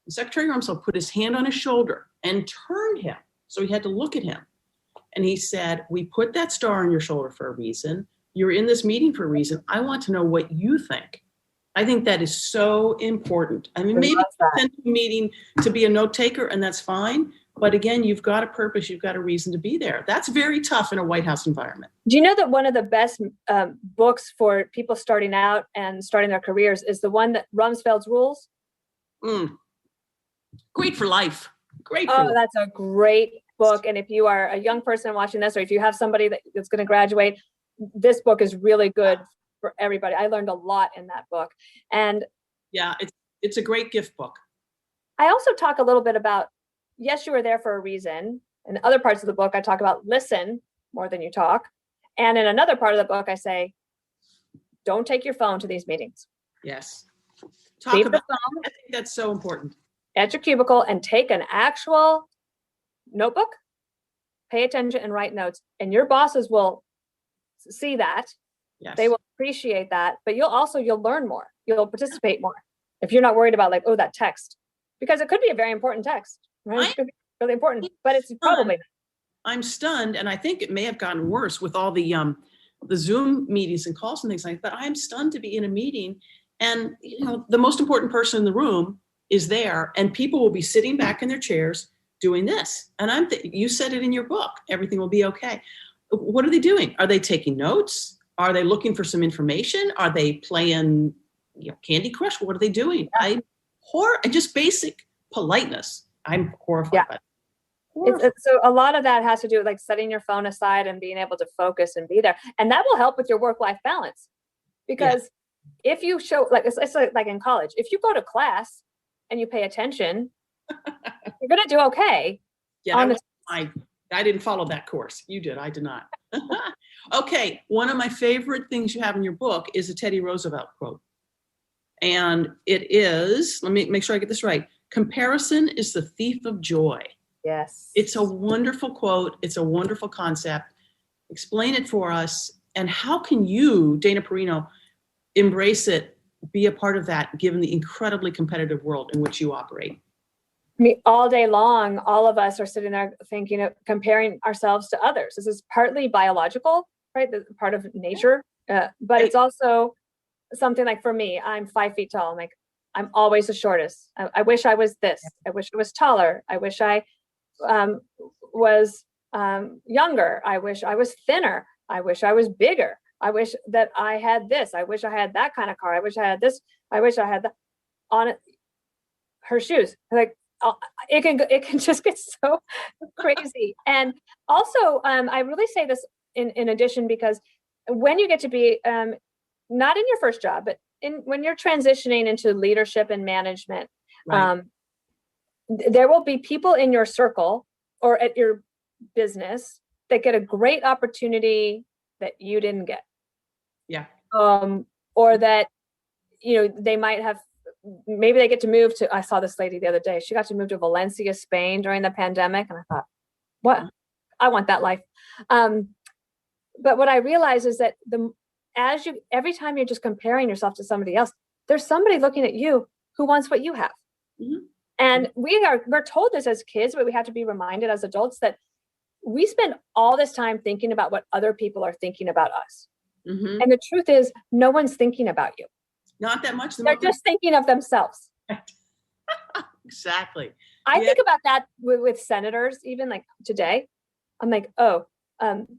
And Secretary Rumsfeld put his hand on his shoulder and turned him. So he had to look at him. And he said, we put that star on your shoulder for a reason. You're in this meeting for a reason. I want to know what you think. I think that is so important. I mean, maybe you sent to a meeting to be a note taker, and that's fine. But again, you've got a purpose. You've got a reason to be there. That's very tough in a White House environment. Do you know that one of the best books for people starting out and starting their careers is the one that Rumsfeld's Rules? Great for life. Great. Oh, that's a great book. And if you are a young person watching this, or if you have somebody that's going to graduate, this book is really good for everybody. I learned a lot in that book. And yeah, it's a great gift book. I also talk a little bit about, yes, you were there for a reason. In other parts of the book, I talk about listen more than you talk. And in another part of the book, I say, don't take your phone to these meetings. Yes. Talk about that. I think that's so important. At your cubicle and take an actual notebook, pay attention and write notes. And your bosses will see that. Yes. They will appreciate that, but you'll learn more. You'll participate more if you're not worried about like, oh, that text, because it could be a very important text, right? It could be really important, but it's probably. I'm stunned, and I think it may have gotten worse with all the Zoom meetings and calls and things like that. But I'm stunned to be in a meeting, and the most important person in the room is there, and people will be sitting back in their chairs doing this. And you said it in your book, everything will be okay. What are they doing? Are they taking notes? Are they looking for some information? Are they playing Candy Crush? What are they doing? Just basic politeness. I'm horrified by it. So a lot of that has to do with like setting your phone aside and being able to focus and be there. And that will help with your work-life balance. Because if you show, like it's like in college, if you go to class and you pay attention, you're going to do okay. Yeah, I didn't follow that course. You did. I did not. Okay. One of my favorite things you have in your book is a Teddy Roosevelt quote. And it is, let me make sure I get this right. Comparison is the thief of joy. Yes. It's a wonderful quote. It's a wonderful concept. Explain it for us. And how can you, Dana Perino, embrace it, be a part of that, given the incredibly competitive world in which you operate? I mean, all day long, all of us are sitting there thinking of comparing ourselves to others. This is partly biological, right? Part of nature, but it's also something like, for me, I'm 5 feet tall. I'm always the shortest. I wish I was this. I wish I was taller. I wish I was younger. I wish I was thinner. I wish I was bigger. I wish that I had this. I wish I had that kind of car. I wish I had this. I wish I had that on it. Her shoes, like, it can just get so crazy. And also, I really say this in addition, because when you get to be not in your first job, but when you're transitioning into leadership and management, right. There will be people in your circle or at your business that get a great opportunity that you didn't get. Yeah. Or that, they might have, maybe they get to move to, I saw this lady the other day, she got to move to Valencia, Spain during the pandemic. And I thought, what? I want that life. But what I realized is that every time you're just comparing yourself to somebody else, there's somebody looking at you who wants what you have. Mm-hmm. And we're told this as kids, but we have to be reminded as adults that we spend all this time thinking about what other people are thinking about us. Mm-hmm. And the truth is, no one's thinking about you. Not that much. They're just thinking of themselves. Exactly. I think about that with senators, even like today. I'm like,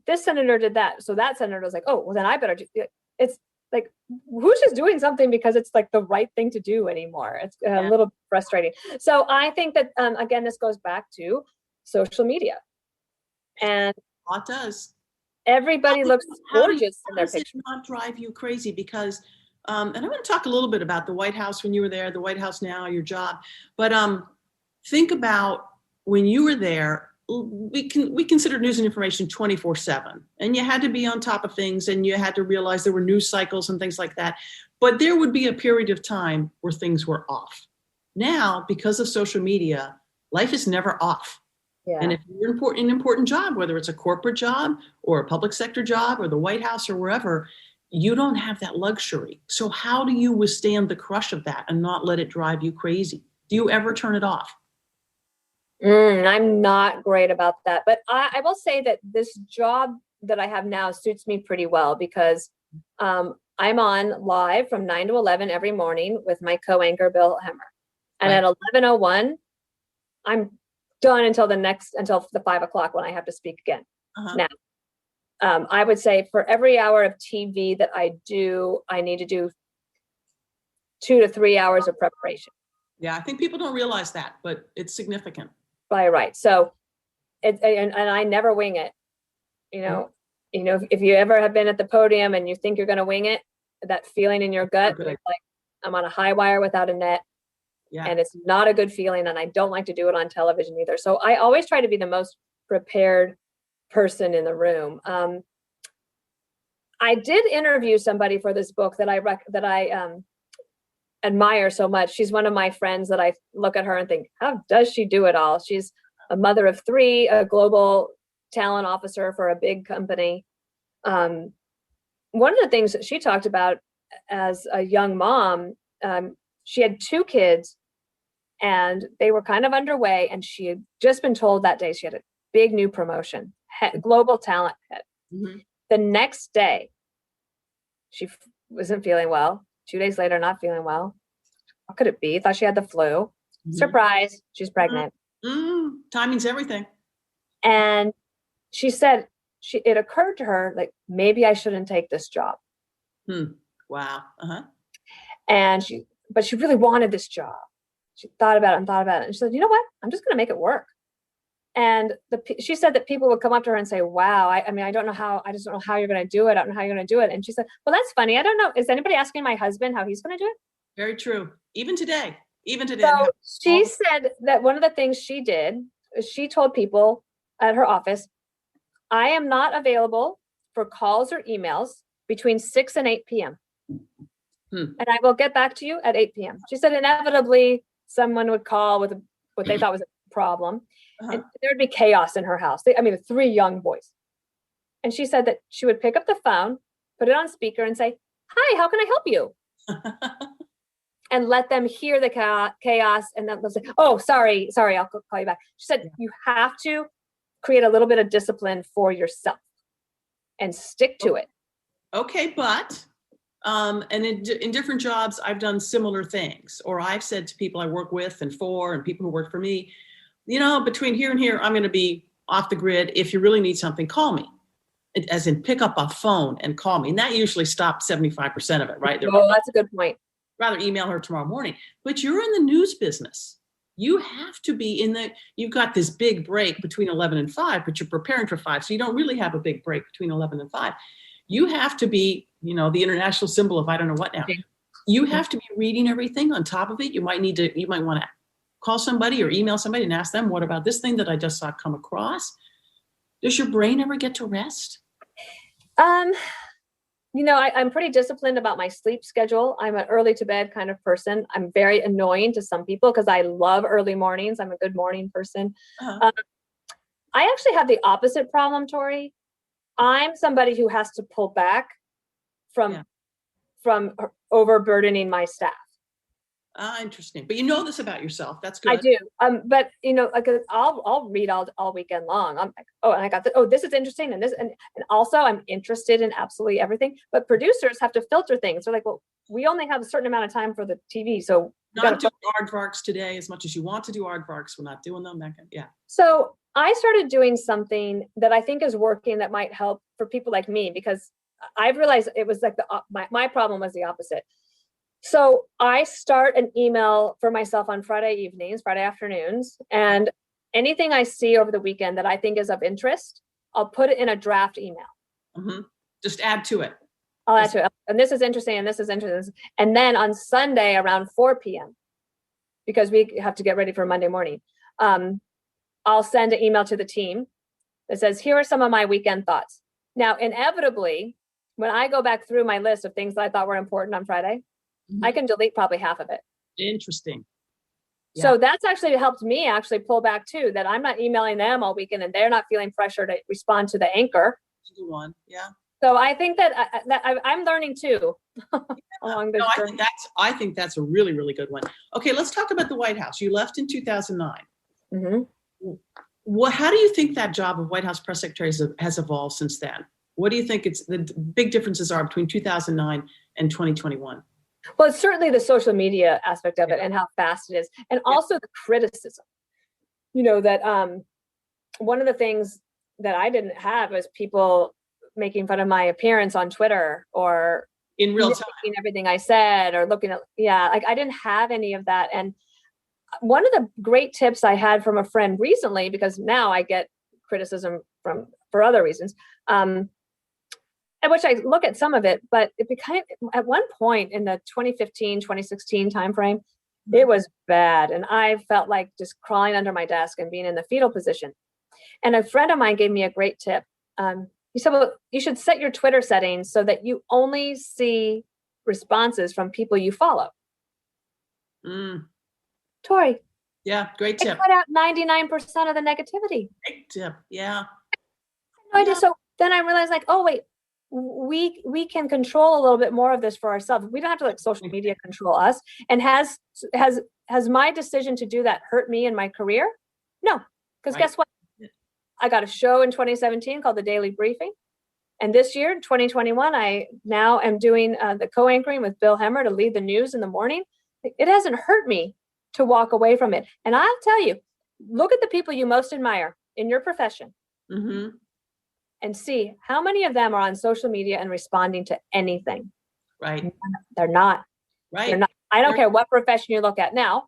this senator did that. So that senator was like, oh, well, then I better do it. It's like, who's just doing something because it's like the right thing to do anymore? It's a little frustrating. So I think that, again, this goes back to social media. And it does. Everybody looks gorgeous in their picture. How does it not drive you crazy? Because, and I want to talk a little bit about the White House when you were there, the White House now, your job. But think about when you were there. We considered news and information 24/7, and you had to be on top of things, and you had to realize there were news cycles and things like that. But there would be a period of time where things were off. Now, because of social media, life is never off. Yeah. And if you're in an important job, whether it's a corporate job or a public sector job or the White House or wherever, you don't have that luxury. So how do you withstand the crush of that and not let it drive you crazy? Do you ever turn it off? I'm not great about that, but I will say that this job that I have now suits me pretty well because I'm on live from 9 to 11 every morning with my co-anchor, Bill Hemmer. And Right. at 11:01, I'm done until the 5 o'clock when I have to speak again. Now, I would say for every hour of TV that I do, I need to do 2 to 3 hours of preparation. Yeah, I think people don't realize that, but it's significant. Right. So and I never wing it. If you ever have been at the podium and you think you're going to wing it, that feeling in your gut, Okay. like I'm on a high wire without a net. Yeah. And it's not a good feeling. And I don't like to do it on television either. So I always try to be the most prepared person in the room. I did interview somebody for this book that I admire so much. She's one of my friends that I look at her and think, how does she do it all? She's a mother of 3, a global talent officer for a big company. One of the things that she talked about as a young mom, she had 2 kids and they were kind of underway, and she had just been told that day she had a big new promotion, global talent head. Mm-hmm. The next day, she wasn't feeling well. 2 days later, not feeling well. What could it be? Thought she had the flu. Mm-hmm. Surprise, she's pregnant. Mm-hmm. Timing's everything. And she said it occurred to her, like, maybe I shouldn't take this job. Wow. And she really wanted this job. She thought about it and she said, you know what? I'm just going to make it work. And she said that people would come up to her and say, wow, I just don't know how you're going to do it. I don't know how you're going to do it. And she said, well, that's funny. I don't know. Is anybody asking my husband how he's going to do it? Very true. Even today. So she said that one of the things she did is she told people at her office, I am not available for calls or emails between 6 and 8 p.m. And I will get back to you at 8 p.m. She said inevitably someone would call with what they thought was a problem. And there would be chaos in her house. 3 young boys. And she said that she would pick up the phone, put it on speaker and say, hi, how can I help you? And let them hear the chaos. And then they'll say, oh, sorry, I'll call you back. She said, you have to create a little bit of discipline for yourself and stick to it. Okay, but and in different jobs, I've done similar things, or I've said to people I work with and for, and people who work for me, between here and here, I'm going to be off the grid. If you really need something, call me. As in, pick up a phone and call me. And that usually stops 75% of it, right? That's a good point. Rather email her tomorrow morning. But you're in the news business. You have to be you've got this big break between 11 and 5, but you're preparing for 5. So you don't really have a big break between 11 and 5. You have to be, the international symbol of I don't know what now. You have to be reading everything on top of it. You might want to call somebody or email somebody and ask them, what about this thing that I just saw come across? Does your brain ever get to rest? I'm pretty disciplined about my sleep schedule. I'm an early to bed kind of person. I'm very annoying to some people because I love early mornings. I'm a good morning person. I actually have the opposite problem, Tori. I'm somebody who has to pull back from overburdening my staff. Interesting. But you know this about yourself. That's good. I do. But I'll read all weekend long. I'm like, oh, and I got this is interesting. And this, and also I'm interested in absolutely everything, but producers have to filter things. They're like, well, we only have a certain amount of time for the TV. So not doing aardvarks today as much as you want to do aardvarks. We're not doing them. Yeah. So I started doing something that I think is working that might help for people like me, because I've realized it was like my problem was the opposite. So I start an email for myself on Friday afternoons, and anything I see over the weekend that I think is of interest, I'll put it in a draft email. Mm-hmm. Just add to it. I'll add to it. And this is interesting, and this is interesting. And then on Sunday around 4 p.m., because we have to get ready for Monday morning, I'll send an email to the team that says, here are some of my weekend thoughts. Now, inevitably, when I go back through my list of things that I thought were important on Friday, I can delete probably half of it. Interesting. Yeah. So that's actually helped me pull back too, that I'm not emailing them all weekend and they're not feeling pressure to respond to the anchor. One. Yeah. So I think that I'm learning too along this journey. I think that's a really, really good one. Okay, let's talk about the White House. You left in 2009. Mm-hmm. How do you think that job of White House press secretary has evolved since then? What do you think the big differences are between 2009 and 2021? Well, it's certainly the social media aspect of it and how fast it is. And also the criticism, that one of the things that I didn't have was people making fun of my appearance on Twitter or in real time, everything I said or looking at, I didn't have any of that. And one of the great tips I had from a friend recently, because now I get criticism for other reasons, at which I look at some of it, but it became, at one point in the 2015, 2016 timeframe, it was bad. And I felt like just crawling under my desk and being in the fetal position. And a friend of mine gave me a great tip. He said, well, you should set your Twitter settings so that you only see responses from people you follow. Tori. Yeah, great tip. It cut out 99% of the negativity. Great tip, yeah. No idea. So then I realized, like, oh, wait, we can control a little bit more of this for ourselves. We don't have to let social media control us. And has my decision to do that hurt me in my career? No, because guess what? I got a show in 2017 called The Daily Briefing. And this year, 2021, I now am doing the co-anchoring with Bill Hemmer to lead the news in the morning. It hasn't hurt me to walk away from it. And I'll tell you, look at the people you most admire in your profession and see how many of them are on social media and responding to anything. Right. They're not. Right. They're not. I don't care what profession you look at. Now,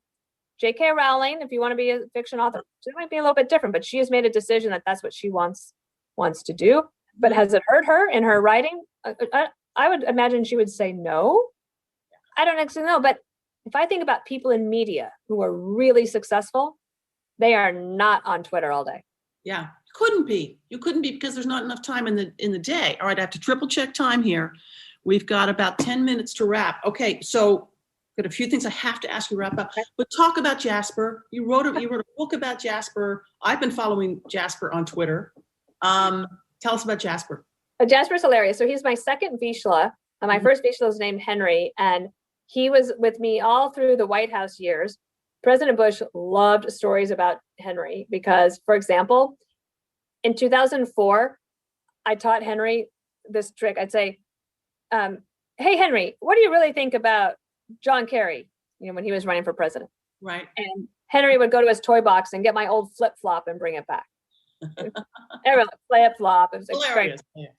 J.K. Rowling, if you want to be a fiction author, she might be a little bit different, but she has made a decision that that's what she wants to do. But has it hurt her in her writing? I would imagine she would say no. I don't actually know. But if I think about people in media who are really successful, they are not on Twitter all day. Yeah, couldn't be. You couldn't be because there's not enough time in the day. All right, I have to triple check time here. We've got about 10 minutes to wrap. Okay, so got a few things I have to ask you to wrap up. But talk about Jasper. You wrote a book about Jasper. I've been following Jasper on Twitter. Tell us about Jasper. Jasper's hilarious. So he's my second Vizsla. My first Vizsla was named Henry, and he was with me all through the White House years. President Bush loved stories about Henry because, for example, in 2004, I taught Henry this trick. I'd say, hey, Henry, what do you really think about John Kerry, when he was running for president? Right. And Henry would go to his toy box and get my old flip-flop and bring it back. Everyone, flip-flop. It was hilarious. Yeah.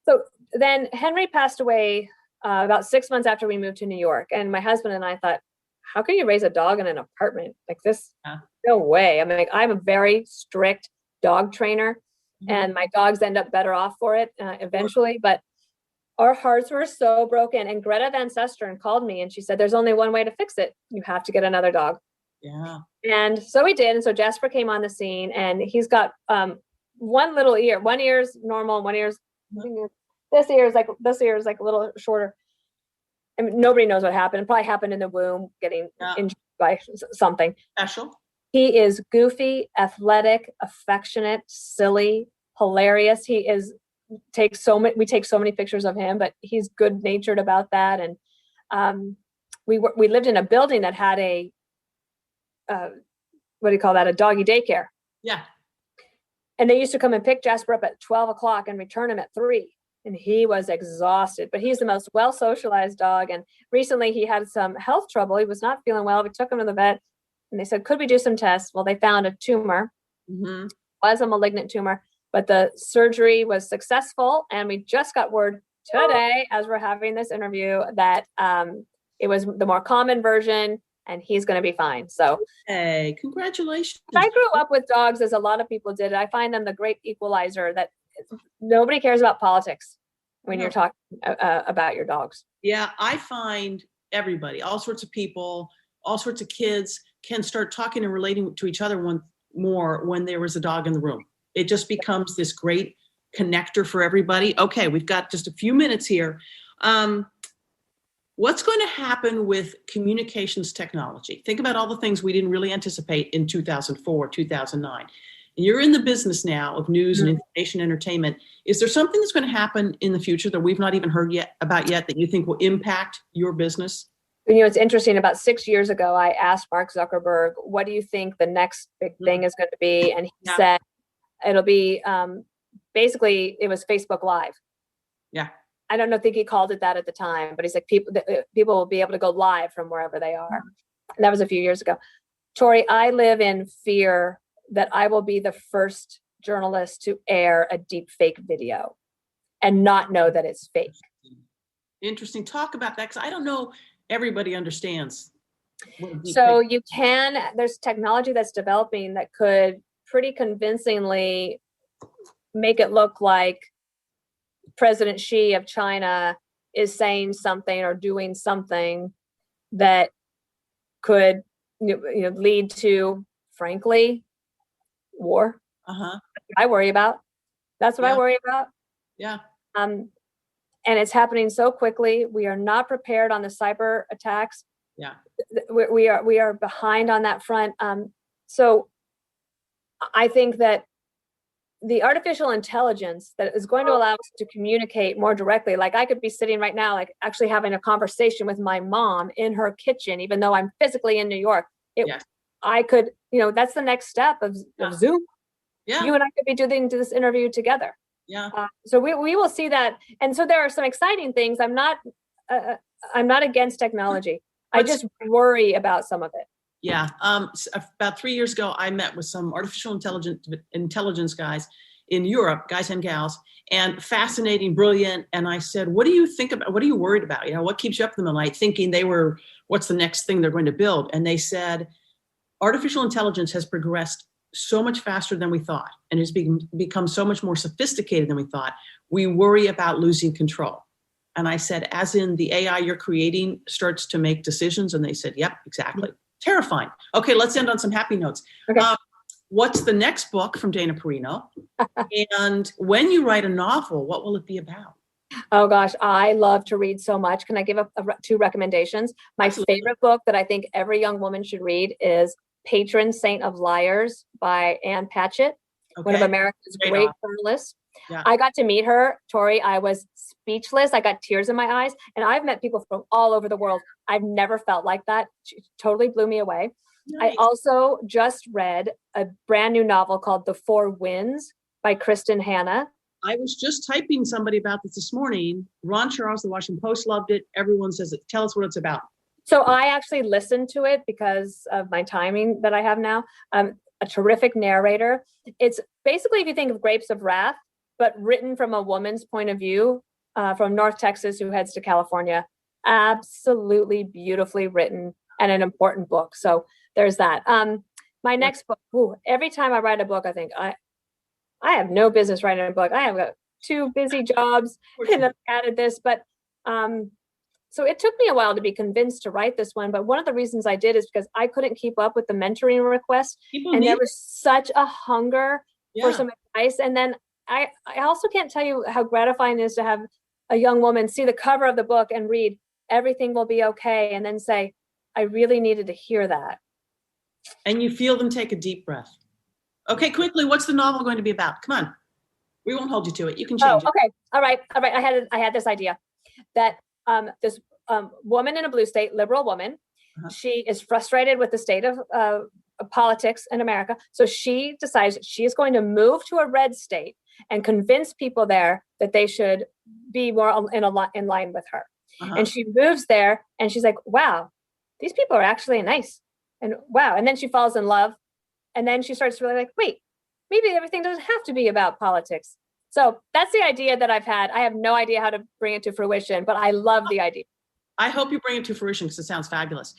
So then Henry passed away about 6 months after we moved to New York. And my husband and I thought, how can you raise a dog in an apartment like this? No way. I mean, I'm a very strict dog trainer and my dogs end up better off for it eventually. But our hearts were so broken. And Greta Van Susteren called me and she said, there's only one way to fix it. You have to get another dog. Yeah. And so we did. And so Jasper came on the scene and he's got one little ear. One ear's normal. One ear's, this ear is like a little shorter. I mean, nobody knows what happened. It probably happened in the womb, getting injured by something. Special. He is goofy, athletic, affectionate, silly, hilarious. We take so many pictures of him, but he's good natured about that. And we lived in a building that had a a doggy daycare. Yeah. And they used to come and pick Jasper up at 12 o'clock and return him at 3. And he was exhausted, but he's the most well-socialized dog. And recently he had some health trouble. He was not feeling well. We took him to the vet and they said, could we do some tests? Well, they found a tumor. It was a malignant tumor, but the surgery was successful. And we just got word today, as we're having this interview, that it was the more common version and he's going to be fine. So, hey, congratulations. I grew up with dogs, as a lot of people did. I find them the great equalizer that nobody cares about politics when you're talking about your dogs. Yeah, I find everybody, all sorts of people, all sorts of kids can start talking and relating to each other more when there was a dog in the room. It just becomes this great connector for everybody. Okay, we've got just a few minutes here. What's going to happen with communications technology? Think about all the things we didn't really anticipate in 2004, 2009. And you're in the business now of news and information entertainment. Is there something that's going to happen in the future that we've not even heard about yet that you think will impact your business? It's interesting. About 6 years ago, I asked Mark Zuckerberg, what do you think the next big thing is going to be? And he said, it'll be, basically, it was Facebook Live. Yeah. I don't think he called it that at the time, but he's like, people will be able to go live from wherever they are. And that was a few years ago. Tori, I live in fear that I will be the first journalist to air a deep fake video and not know that it's fake. Interesting. Talk about that, because I don't know everybody understands. So there's technology that's developing that could pretty convincingly make it look like President Xi of China is saying something or doing something that could lead to, frankly, war. I worry about. That's what I worry about. Yeah. And it's happening so quickly. We are not prepared on the cyber attacks. Yeah. We are behind on that front. So I think that the artificial intelligence that is going to allow us to communicate more directly, like I could be sitting right now, like actually having a conversation with my mom in her kitchen, even though I'm physically in New York. I could, that's the next step of Zoom. Yeah. You and I could be doing this interview together. Yeah. So we will see that. And so there are some exciting things. I'm not against technology. I just worry about some of it. Yeah. About 3 years ago, I met with some artificial intelligence guys in Europe, guys and gals, and fascinating, brilliant. And I said, what do you think about, what are you worried about? What keeps you up in the night thinking what's the next thing they're going to build? And they said, artificial intelligence has progressed so much faster than we thought, and has become so much more sophisticated than we thought. We worry about losing control. And I said, as in the AI you're creating starts to make decisions? And they said, yep, exactly. Terrifying. Okay, let's end on some happy notes. Okay. What's the next book from Dana Perino? And when you write a novel, what will it be about? Oh gosh, I love to read so much. Can I give two recommendations? My favorite book that I think every young woman should read is Patron Saint of Liars by Ann Patchett, one of America's great journalists. Yeah. I got to meet her, Tori. I was speechless. I got tears in my eyes. And I've met people from all over the world. I've never felt like that. She totally blew me away. Nice. I also just read a brand new novel called The Four Winds by Kristen Hanna. I was just typing somebody about this morning. Ron Charles, the Washington Post, loved it. Everyone says it. Tell us what it's about. So I actually listened to it because of my timing that I have now. A terrific narrator. It's basically, if you think of Grapes of Wrath, but written from a woman's point of view, from North Texas who heads to California. Absolutely beautifully written and an important book. So there's that. My next book, every time I write a book, I think I have no business writing a book. I have got 2 busy jobs and I've added this, but so it took me a while to be convinced to write this one. But one of the reasons I did is because I couldn't keep up with the mentoring requests. There was such a hunger for some advice. And then I also can't tell you how gratifying it is to have a young woman see the cover of the book and read, everything will be okay, and then say, I really needed to hear that. And you feel them take a deep breath. Okay, quickly, what's the novel going to be about? Come on. We won't hold you to it. You can change it. Okay. All right. I had this idea that this woman in a blue state, liberal woman, she is frustrated with the state of politics in America. So she decides she is going to move to a red state and convince people there that they should be more in line with her. And she moves there and she's like, wow, these people are actually nice. And wow. And then she falls in love. And then she starts really like, wait, maybe everything doesn't have to be about politics. So that's the idea that I've had. I have no idea how to bring it to fruition, but I love the idea. I hope you bring it to fruition because it sounds fabulous.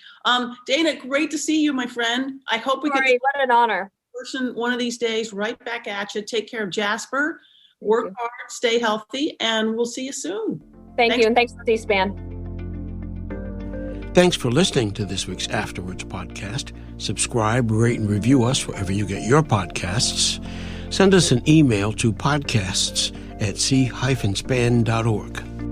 Dana, great to see you, my friend. I hope we get what an honor. Person one of these days, right back at you. Take care of Jasper. Work hard, stay healthy, and we'll see you soon. Thank you, and thanks for C-SPAN. Thanks for listening to this week's Afterwards podcast. Subscribe, rate, and review us wherever you get your podcasts. Send us an email to podcasts@c-span.org.